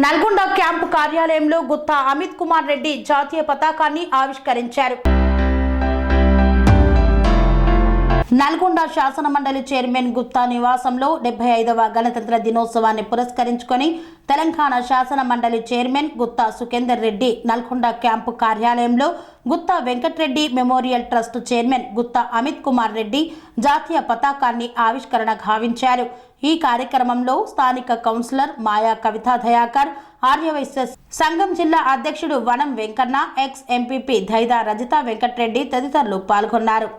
Nalgonda camp కార్యాలయంలో గుత్తా అమిత్ కుమార్ రెడ్డి జాతీయ పతాకాన్ని ఆవిష్కరించారు. నల్గొండ శాసన మండలి చైర్మన్ గుత్తా నివాసంలో 75వ గణతంత్ర దినోత్సవాన్ని పురస్కరించుకొని తెలంగాణ శాసన మండలి చైర్మన్ గుత్తా సుఖేందర్ రెడ్డి నల్గొండ క్యాంపు కార్యాలయంలో Gutta Venkatareddy memorial trust chairman Gutta Amit Kumar Reddy జాతీయ పతాకాన్ని ఆవిష్కరణ గావించారు. ఈ కార్యక్రమంలో స్థానిక కౌన్సిలర్ మాయా కవితా దయాకర్, ఆర్యవైశ్య సంఘం జిల్లా అధ్యక్షుడు వనం వెంకన్న, ఎక్స్ ఎంపీపీ ధైదా రజిత వెంకటరెడ్డి తదితరులు పాల్గొన్నారు.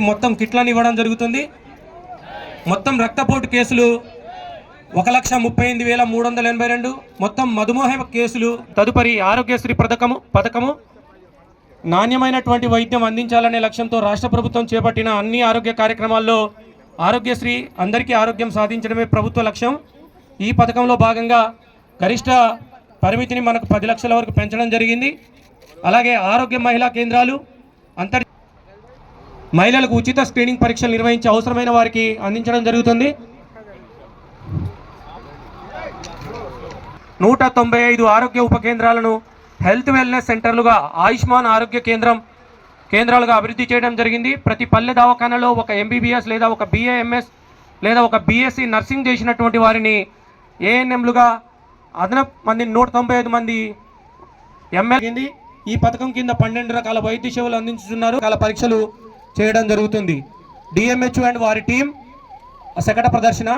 మొత్తం కిట్లను ఇవ్వడం జరుగుతుంది. మొత్తం రక్తపోటు కేసులు 1,38,382, మొత్తం మధుమేహ కేసులు. తదుపరి ఆరోగ్యశ్రీ పథకము నాణ్యమైనటువంటి వైద్యం అందించాలనే లక్ష్యంతో రాష్ట్ర ప్రభుత్వం చేపట్టిన అన్ని ఆరోగ్య కార్యక్రమాల్లో ఆరోగ్యశ్రీ అందరికీ ఆరోగ్యం సాధించడమే ప్రభుత్వ లక్ష్యం. ఈ పథకంలో భాగంగా గరిష్ట పరిమితిని మనకు 10 లక్షల వరకు పెంచడం జరిగింది. అలాగే ఆరోగ్య మహిళా కేంద్రాలు మహిళలకు ఉచిత స్క్రీనింగ్ పరీక్షలు నిర్వహించి అవసరమైన వారికి అందించడం జరుగుతుంది. 195 ఆరోగ్య ఉప కేంద్రాలను హెల్త్ వెల్నెస్ సెంటర్లుగా ఆయుష్మాన్ ఆరోగ్య కేంద్రాలుగా అభివృద్ధి చేయడం జరిగింది. ప్రతి పల్లె దవాఖానలో ఒక ఎంబీబీఎస్ లేదా ఒక BAMS లేదా ఒక BSc నర్సింగ్ చేసినటువంటి వారిని ANMలుగా అదనపు మంది 195 మంది ML. ఈ పథకం కింద 12 రకాల వైద్య సేవలు అందించుతున్నారు. రకాల పరీక్షలు చేయడం జరుగుతుంది. DMHO అండ్ వారి టీం శకట ప్రదర్శన.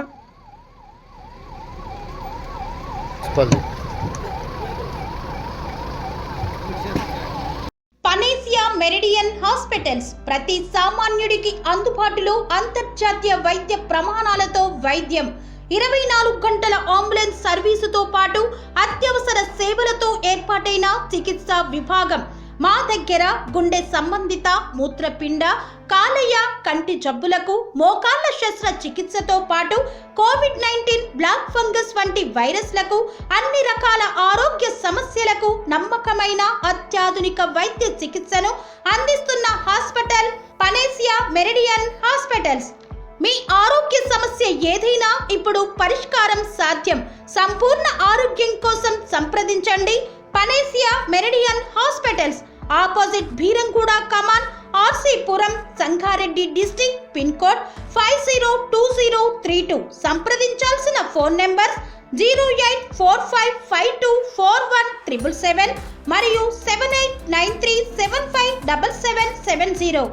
పనేసియా మెరిడియన్ హాస్పిటల్స్ ప్రతి సామాన్యుడికి అందుబాటులో అంతర్జాతీయ వైద్య ప్రమాణాలతో వైద్యం, 24 గంటల అంబులెన్స్ సర్వీసుతో పాటు అత్యవసర సేవలతో ఏర్పాటైన చికిత్సా విభాగం. మా దగ్గర గుండె సంబంధిత, మూత్రపిండ, కాలేయ, కంటి జబ్బులకు, మోకాళ్ల శస్త్ర చికిత్సతో పాటు COVID-19, బ్లాక్ ఫంగస్ వంటి వైరస్లకు, అన్ని రకాల ఆరోగ్య సమస్యలకు నమ్మకమైన అత్యాధునిక వైద్య చికిత్సను అందిస్తున్న హాస్పిటల్ పనేసియా మెరిడియన్ హాస్పిటల్స్. మీ ఆరోగ్య సమస్య ఏదైనా ఇప్పుడు పరిష్కారం సాధ్యం. సంపూర్ణ ఆరోగ్యం కోసం సంప్రదించండి Panacea Meridian Hospitals, opposite Beeramguda Kaman, RC Puram, Sangareddy district, pin code 502032. సంప్రదించాల్సిన ఫోన్ నెంబర్ 0845524177 మరియు 7893757770.